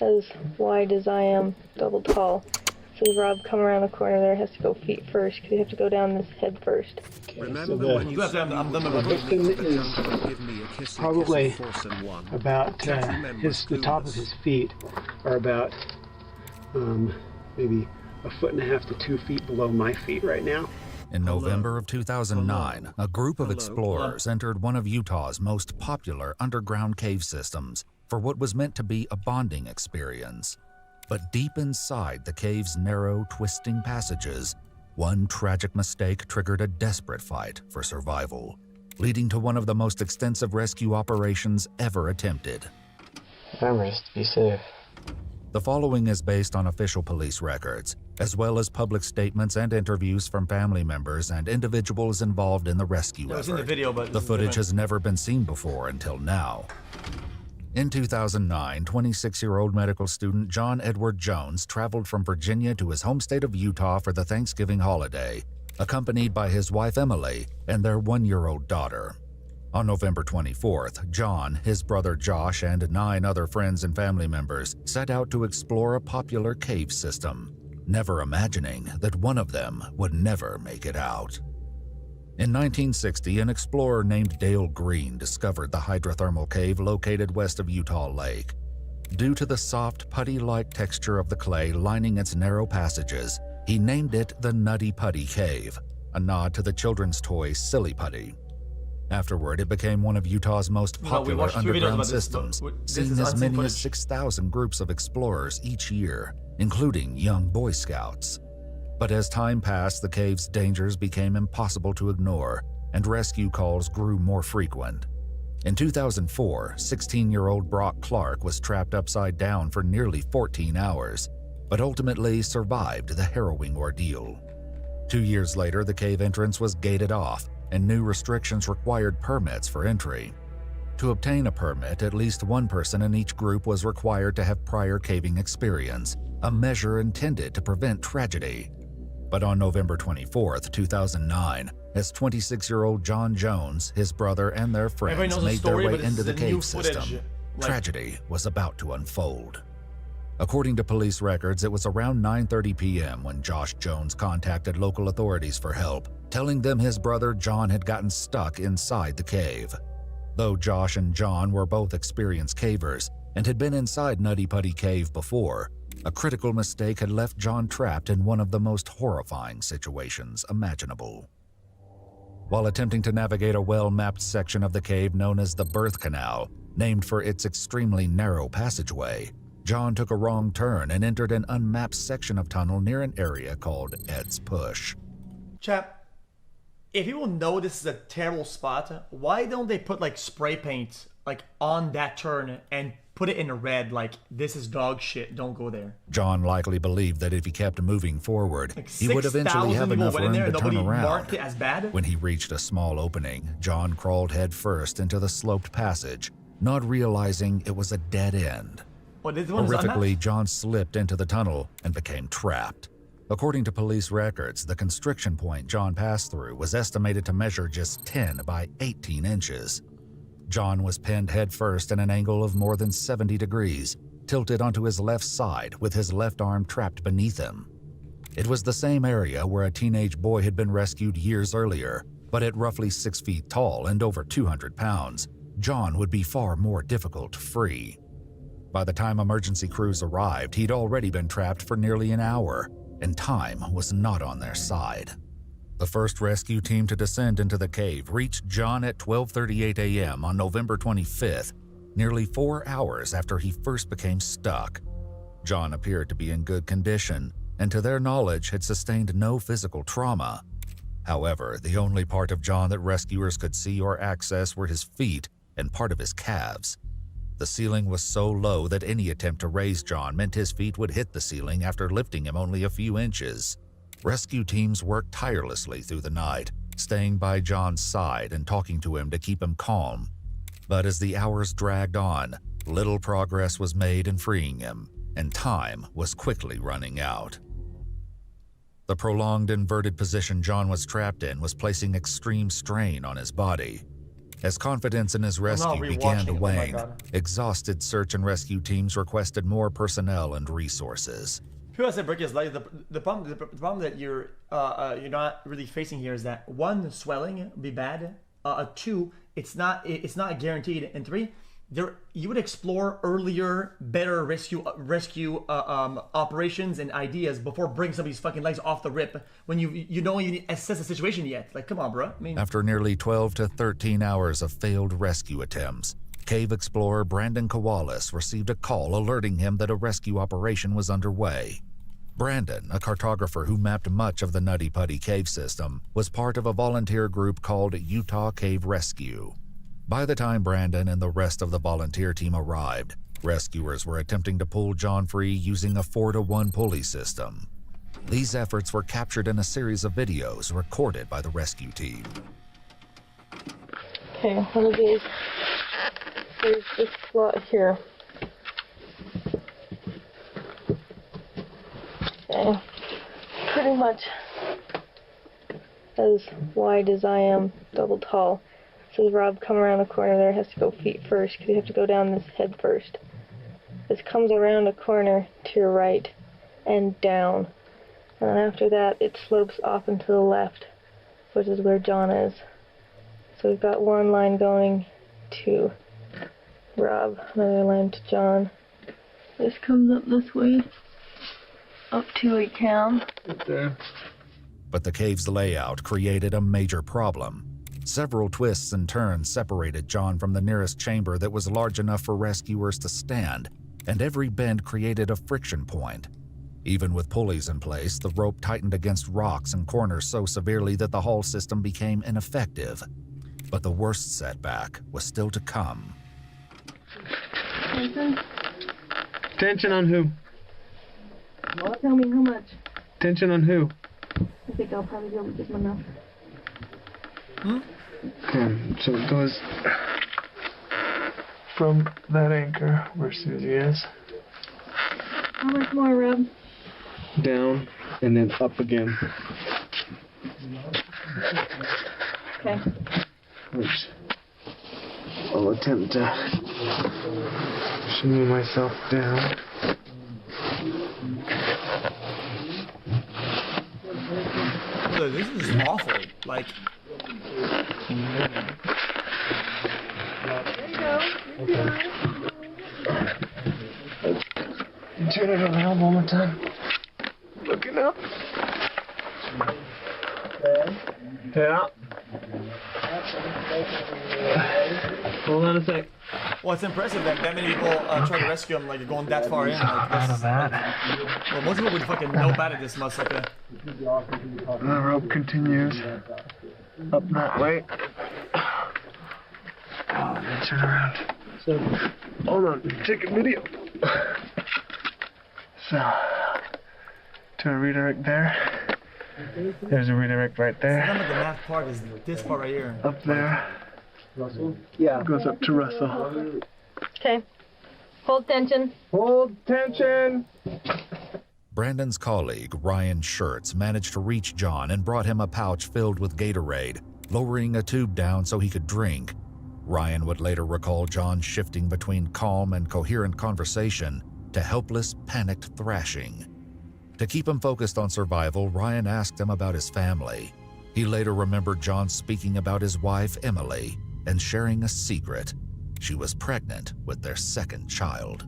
as wide as I am, double tall. So Rob, come around the corner there, has to go feet first, because you have to go down this head first. Okay, so the victim is probably about, the top of his feet are about maybe 1.5 to 2 feet below my feet right now. In November of 2009, a group of explorers entered one of Utah's most popular underground cave systems for what was meant to be a bonding experience. But deep inside the cave's narrow, twisting passages, one tragic mistake triggered a desperate fight for survival, leading to one of the most extensive rescue operations ever attempted. Remember, just be safe. The following is based on official police records, as well as public statements and interviews from family members and individuals involved in the rescue effort. The footage has never been seen before until now. In 2009, 26-year-old medical student John Edward Jones traveled from Virginia to his home state of Utah for the Thanksgiving holiday, accompanied by his wife Emily and their 1-year-old daughter. On November 24th, John, his brother Josh, and 9 other friends and family members set out to explore a popular cave system, never imagining that one of them would never make it out. In 1960, an explorer named Dale Green discovered the hydrothermal cave located west of Utah Lake. Due to the soft, putty-like texture of the clay lining its narrow passages, he named it the Nutty Putty Cave, a nod to the children's toy Silly Putty. Afterward, it became one of Utah's most popular underground systems, seeing as many as 6,000 groups of explorers each year, including young Boy Scouts. But as time passed, the cave's dangers became impossible to ignore, and rescue calls grew more frequent. In 2004, 16-year-old Brock Clark was trapped upside down for nearly 14 hours, but ultimately survived the harrowing ordeal. 2 years later, the cave entrance was gated off, and new restrictions required permits for entry. To obtain a permit, at least one person in each group was required to have prior caving experience, a measure intended to prevent tragedy. But on November 24, 2009, as 26-year-old John Jones, his brother, and their friends made their way into the cave system, tragedy was about to unfold. According to police records, it was around 9:30 p.m. when Josh Jones contacted local authorities for help, telling them his brother John had gotten stuck inside the cave. Though Josh and John were both experienced cavers and had been inside Nutty Putty Cave before, a critical mistake had left John trapped in one of the most horrifying situations imaginable. While attempting to navigate a well-mapped section of the cave known as the Birth Canal, named for its extremely narrow passageway, John took a wrong turn and entered an unmapped section of tunnel near an area called Ed's Push. Chap, if people know this is a terrible spot, why don't they put like spray paint like on that turn and put it in red, like, this is dog shit, don't go there? John likely believed that if he kept moving forward, like he would eventually have enough room to turn around. Marked it as bad? When he reached a small opening, John crawled headfirst into the sloped passage, not realizing it was a dead end. Horrifically, John slipped into the tunnel and became trapped. According to police records, the constriction point John passed through was estimated to measure just 10 by 18 inches. John was pinned headfirst at an angle of more than 70 degrees, tilted onto his left side with his left arm trapped beneath him. It was the same area where a teenage boy had been rescued years earlier, but at roughly 6 feet tall and over 200 pounds, John would be far more difficult to free. By the time emergency crews arrived, he'd already been trapped for nearly an hour, and time was not on their side. The first rescue team to descend into the cave reached John at 12:38 a.m. on November 25th, nearly 4 hours after he first became stuck. John appeared to be in good condition, and to their knowledge had sustained no physical trauma. However, the only part of John that rescuers could see or access were his feet and part of his calves. The ceiling was so low that any attempt to raise John meant his feet would hit the ceiling after lifting him only a few inches. Rescue teams worked tirelessly through the night, staying by John's side and talking to him to keep him calm. But as the hours dragged on, little progress was made in freeing him, and time was quickly running out. The prolonged inverted position John was trapped in was placing extreme strain on his body. As confidence in his not rescue began to rewatching it, oh my wane, God. exhausted search and rescue teams requested more personnel and resources. People say break his leg. The problem that you're not really facing here is that one, swelling would be bad. Two, it's not guaranteed. And three, you would explore earlier, better rescue operations and ideas before bringing somebody's fucking legs off the rip when you don't even assess the situation yet. Like, come on, bro. I mean, After nearly 12 to 13 hours of failed rescue attempts, cave explorer Brandon Kowalis received a call alerting him that a rescue operation was underway. Brandon, a cartographer who mapped much of the Nutty Putty cave system, was part of a volunteer group called Utah Cave Rescue. By the time Brandon and the rest of the volunteer team arrived, rescuers were attempting to pull John free using a 4-to-1 pulley system. These efforts were captured in a series of videos recorded by the rescue team. Okay, one of these. There's this slot here. Okay, pretty much as wide as I am, double tall. So Rob come around the corner there, has to go feet first because you have to go down this head first. This comes around a corner to your right and down. And then after that it slopes off and to the left, which is where John is. So we've got one line going to Rob, another line to John. This comes up this way, up to a cam. Up there. But the cave's layout created a major problem. Several twists and turns separated John from the nearest chamber that was large enough for rescuers to stand, and every bend created a friction point. Even with pulleys in place, the rope tightened against rocks and corners so severely that the whole system became ineffective. But the worst setback was still to come. Tension on who? Well, tell me how much. Tension on who? I think I'll probably be able to give him enough. Okay, so it goes from that anchor where Susie is, How much more, Rob? down, and then up again. Okay. Which I'll attempt to shimmy myself down. look, this is awful. Like, Turn it around one more time. Looking up. Yeah. Hold on a sec. well, it's impressive that many people try to rescue him, like going that far in. Like, that's, well, most people would fucking know about it this much. Like, The rope continues up that way. Turn around. So, hold on, take a video. So, to a redirect there. There's a redirect right there. remember the math part is this part right here. Up there. Russell? Yeah. Goes up to Russell. Okay. Hold tension. Hold tension! Brandon's colleague, Ryan Schertz, managed to reach John and brought him a pouch filled with Gatorade, lowering a tube down so he could drink. Ryan would later recall John shifting between calm and coherent conversation to helpless, panicked thrashing. To keep him focused on survival, Ryan asked him about his family. He later remembered John speaking about his wife, Emily, and sharing a secret. She was pregnant with their second child.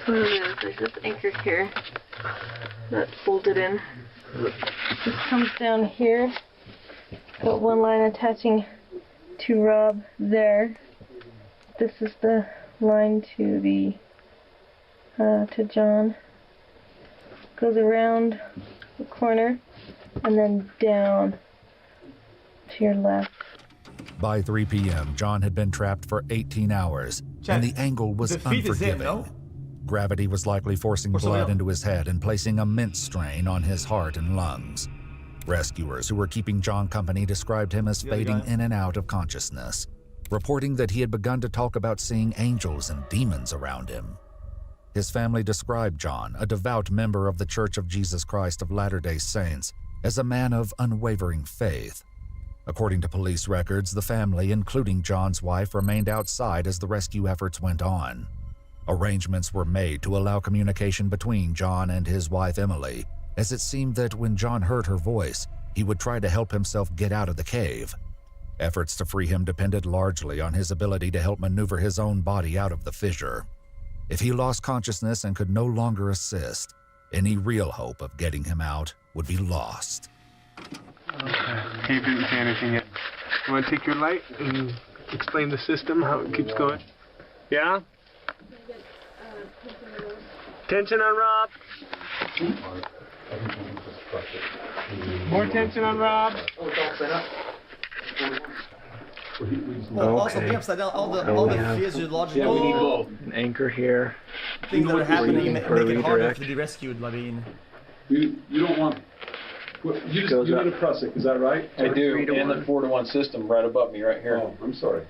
What it is, there's this anchor here that's folded in. This comes down here. Got one line attaching to Rob there. This is the line to the to John. Goes around the corner and then down to your left. By 3 p.m., John had been trapped for 18 hours, and the angle was the feet is unforgiving. in, no? Gravity was likely forcing blood into his head and placing immense strain on his heart and lungs. Rescuers who were keeping John company described him as fading in and out of consciousness, reporting that he had begun to talk about seeing angels and demons around him. His family described John, a devout member of the Church of Jesus Christ of Latter-day Saints, as a man of unwavering faith. According to police records, the family, including John's wife, remained outside as the rescue efforts went on. Arrangements were made to allow communication between John and his wife Emily, as it seemed that when John heard her voice, he would try to help himself get out of the cave. Efforts to free him depended largely on his ability to help maneuver his own body out of the fissure. If he lost consciousness and could no longer assist, any real hope of getting him out would be lost. Okay. He didn't say anything yet. You want to take your light and explain the system, how it keeps going? Yeah? Tension on Rob. More tension on Rob. Well, also be upside down. All the physiological. Yeah, we need both. An anchor here. Things that are happening make it harder to be rescued. I mean, you don't want. You need a Prussic, is that right? I do, and the 4-to-1 system right above me, right here. Oh, I'm sorry.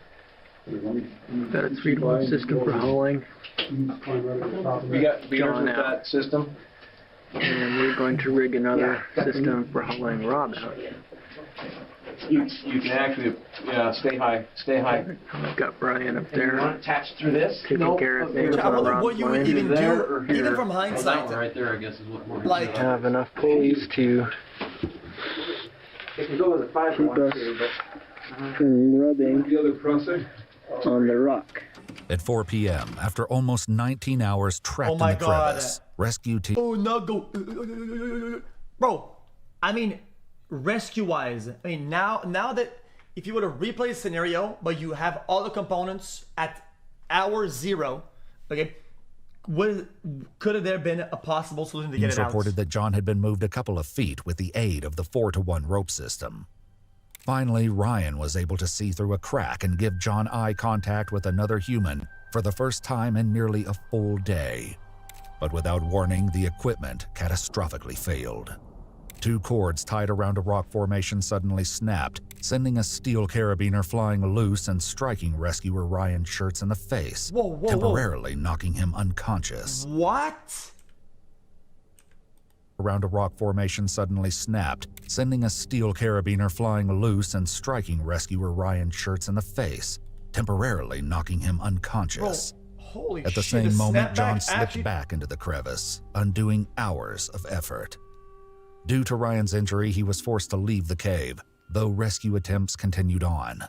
Got a 3-to-1 system for hauling. We got beaters with that system. And we're going to rig another system for hauling Rob out. You can actually, stay high. I've got Brian up there. Attached through this? Taking care of things. I wonder what you would even do, even from hindsight. Right there, I guess, is what we're like, have enough pulleys to It can go with a 5 keep us from rubbing The other Prussic? on the rock. At 4 p.m., after almost 19 hours trapped in the crevice, rescue team... Oh, no, go. Bro, I mean, rescue-wise, I mean, now that if you were to replay the scenario, but you have all the components at hour 0, okay, could there been a possible solution to get it out? reported that John had been moved a couple of feet with the aid of the 4-to-1 rope system. Finally, Ryan was able to see through a crack and give John eye contact with another human for the first time in nearly a full day. But without warning, the equipment catastrophically failed. 2 cords tied around a rock formation suddenly snapped, sending a steel carabiner flying loose and striking rescuer Ryan Schertz in the face, temporarily knocking him unconscious. What? Around a rock formation suddenly snapped, sending a steel carabiner flying loose and striking rescuer Ryan Schertz in the face, temporarily knocking him unconscious. Bro, holy At the shit, same moment, John snapback slipped actually... back into the crevice, undoing hours of effort. Due to Ryan's injury, he was forced to leave the cave, though rescue attempts continued on.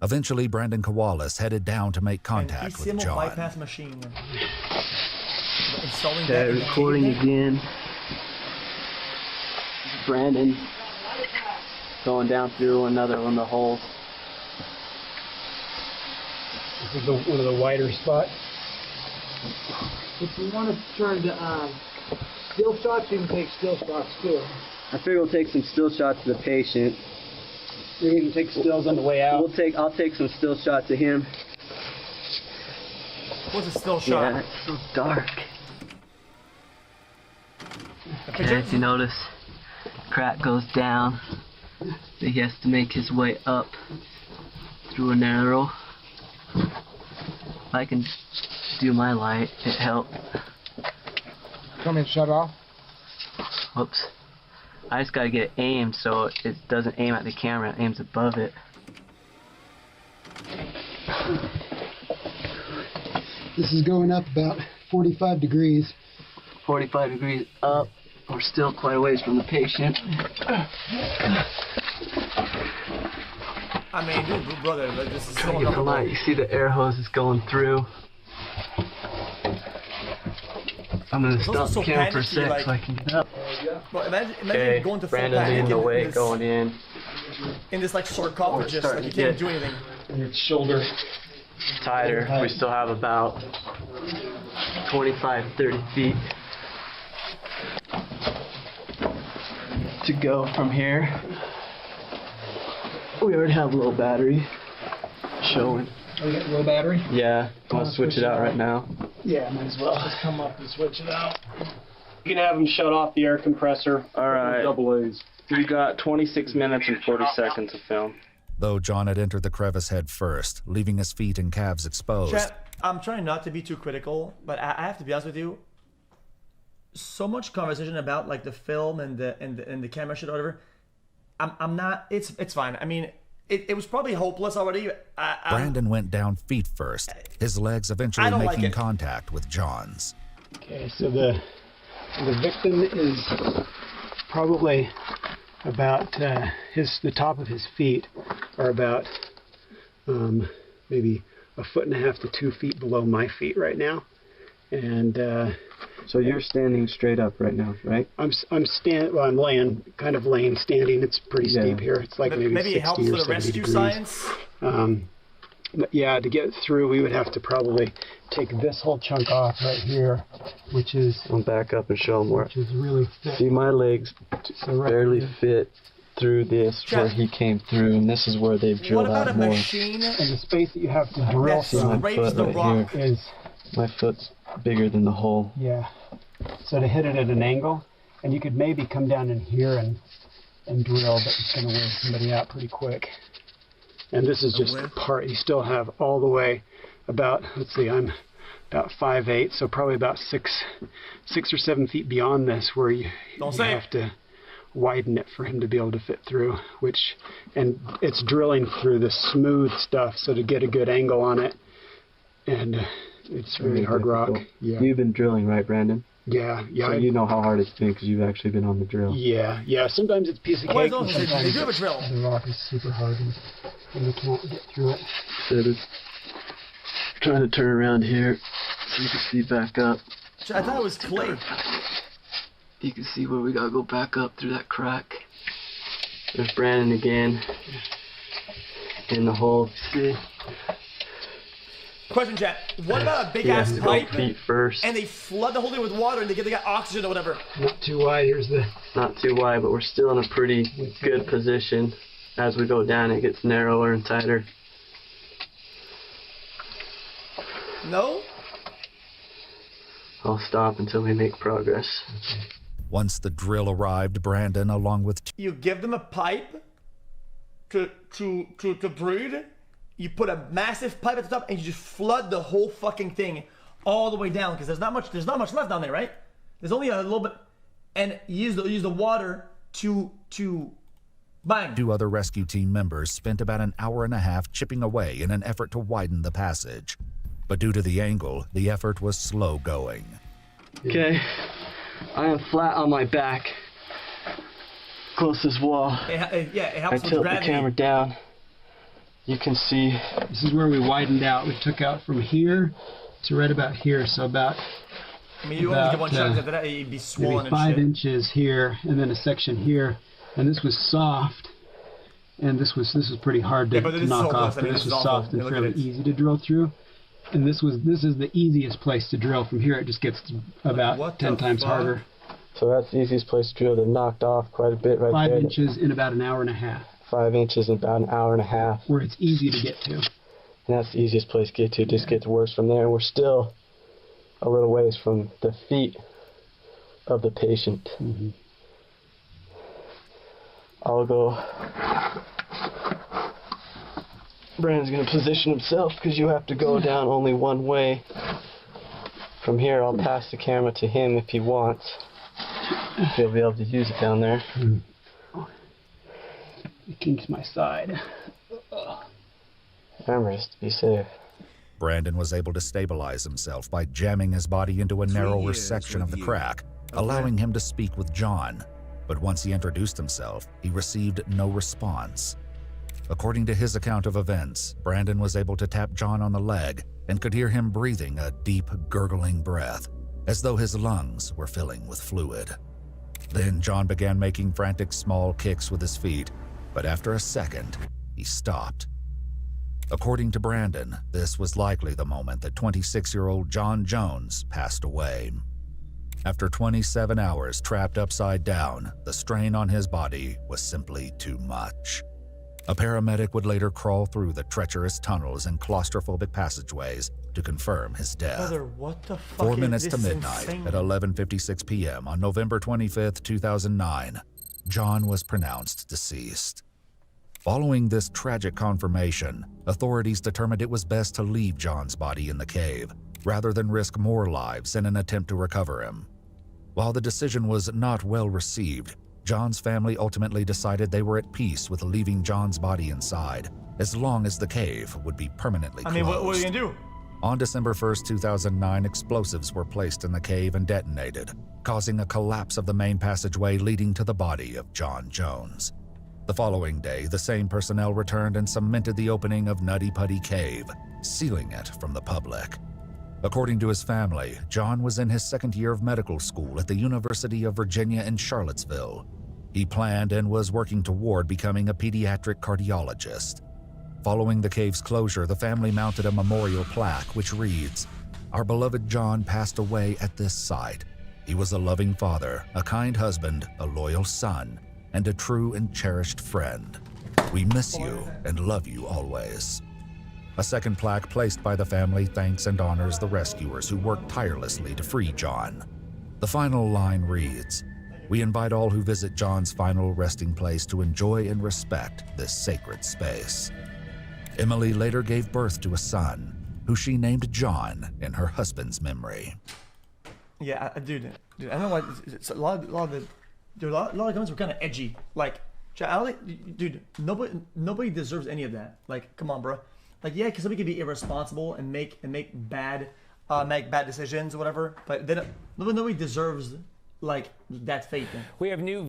Eventually, Brandon Kowalis headed down to make contact with John. Bypass machine. Installing Okay, that recording again. Brandon going down through another one of the holes. This is one of the wider spots. If you want to turn to still shots, you can take still shots too. I figure we'll take some still shots of the patient. You're going to take stills on the way out. I'll take some still shots of him. What's a still shot? Yeah, it's so dark. Okay, if you notice, crack goes down. So he has to make his way up through a narrow. If I can do my light, it helped. Come and shut off. Whoops. I just gotta get it aimed so it doesn't aim at the camera, it aims above it. This is going up about 45 degrees. 45 degrees up. We're still quite a ways from the patient. I mean, dude, brother, but this is so Get the uncomfortable. light. You see the air hose is going through. I'm gonna stop also the camera for a panicky, sec like- so I can get up. Bro, imagine Okay, going to full Brandon's panic in the way, this, going in. in this like sarcophagus, starting like you to can't get- do anything. Your shoulder. Tighter. We still have about 25, 30 feet to go from here. We already have a low battery showing. Oh, you got low battery? Yeah, I'm gonna switch it out right now. Yeah, might as well. Just come up and switch it out. You can have him shut off the air compressor. Alright, Double A's. we got 26 minutes and 40 seconds of film. Though John had entered the crevice head first, leaving his feet and calves exposed. Chat, I'm trying not to be too critical, but I have to be honest with you. So much conversation about like the film and the camera shit or whatever. I'm not. It's fine. I mean, it was probably hopeless already. Brandon went down feet first, his legs eventually making contact with John's. Okay, so the victim is probably about the top of his feet are about maybe 1.5 to 2 feet below my feet right now, and so you're standing straight up right now, right? I'm laying standing. It's pretty steep here. It's like maybe 60 it helps or for the 70 rescue degrees. science. But yeah, to get through, we would have to probably take this whole chunk off right here, which is... I'll back up and show them where. Which is really thick. See, my legs barely fit through this where he came through, and this is where they've drilled out more. Machine? And the space that you have to drill from my foot right here is... My foot's bigger than the hole. Yeah. So to hit it at an angle, and you could maybe come down in here and drill, but it's going to wear somebody out pretty quick. And this is just part. You still have all the way about, let's see, I'm about 5'8", so probably about 6 or 7 feet beyond this, where you have to widen it for him to be able to fit through. And it's drilling through the smooth stuff, so to get a good angle on it, and it's really hard rock. Yeah. You've been drilling, right, Brandon? Yeah. So you know how hard it's been because you've actually been on the drill. Yeah. Sometimes it's a piece of cake. Sometimes you do have a drill. The rock is super hard and you can't get through it. So trying to turn around here so you can see back up. I thought it was clay. You can see where we gotta go back up through that crack. There's Brandon again in the hole. See? Question, chat. What about a big ass pipe? Feet first. And they flood the whole thing with water and they got oxygen or whatever. Not too wide. Not too wide, but we're still in a pretty good position. As we go down, it gets narrower and tighter. No? I'll stop until we make progress. Once the drill arrived, Brandon, along with... You give them a pipe to breathe. You put a massive pipe at the top and you just flood the whole fucking thing all the way down, because there's not much left down there, right? There's only a little bit, and you use the water to bang. 2 other rescue team members spent about an hour and a half chipping away in an effort to widen the passage. But due to the angle, the effort was slow going. Okay, I am flat on my back, closest wall. It helps I tilt the camera down. You can see. This is where we widened out. We took out from here to right about here, so about... I mean, you only get one shot after that, you'd be swollen maybe 5 inches here, and then a section here. And this was soft, and this was pretty hard to knock off. But this was soft and fairly easy to drill through. And this is the easiest place to drill. From here, it just gets about 10 times harder. So that's the easiest place to drill. They knocked off quite a bit right 5 there. 5 inches in about an hour and a half. 5 inches in about an hour and a half. Where it's easy to get to. And that's the easiest place to get to. It just gets worse from there. We're still a little ways from the feet of the patient. Mm-hmm. I'll go. Brandon's going to position himself because you have to go down only one way. From here, I'll pass the camera to him if he wants. He'll be able to use it down there. It kinks my side. Remember, just be safe. Brandon was able to stabilize himself by jamming his body into a narrower section of the crack, allowing him to speak with John. But once he introduced himself, he received no response. According to his account of events, Brandon was able to tap John on the leg and could hear him breathing a deep, gurgling breath, as though his lungs were filling with fluid. Then John began making frantic small kicks with his feet, but after a second, he stopped. According to Brandon, this was likely the moment that 26-year-old John Jones passed away. After 27 hours trapped upside down, the strain on his body was simply too much. A paramedic would later crawl through the treacherous tunnels and claustrophobic passageways to confirm his death. Brother, what the fuck 4 is minutes to this midnight insane? at 11:56 p.m. on November 25th, 2009, John was pronounced deceased. Following this tragic confirmation, authorities determined it was best to leave John's body in the cave, rather than risk more lives in an attempt to recover him. While the decision was not well received, John's family ultimately decided they were at peace with leaving John's body inside, as long as the cave would be permanently closed. What are you gonna do? On December 1st, 2009, explosives were placed in the cave and detonated, causing a collapse of the main passageway leading to the body of John Jones. The following day, the same personnel returned and cemented the opening of Nutty Putty Cave, sealing it from the public. According to his family, John was in his second year of medical school at the University of Virginia in Charlottesville. He planned and was working toward becoming a pediatric cardiologist. Following the cave's closure, the family mounted a memorial plaque which reads, "Our beloved John passed away at this site. He was a loving father, a kind husband, a loyal son, and a true and cherished friend. We miss you and love you always." A second plaque placed by the family thanks and honors the rescuers who worked tirelessly to free John. The final line reads, "We invite all who visit John's final resting place to enjoy and respect this sacred space." Emily later gave birth to a son, who she named John in her husband's memory. Yeah, dude, I don't know why. It's a lot of comments were kind of edgy. Like, dude, nobody deserves any of that. Like, come on, bro. Like, yeah, because somebody could be irresponsible and make bad decisions or whatever. But then nobody deserves like that fate. We have new.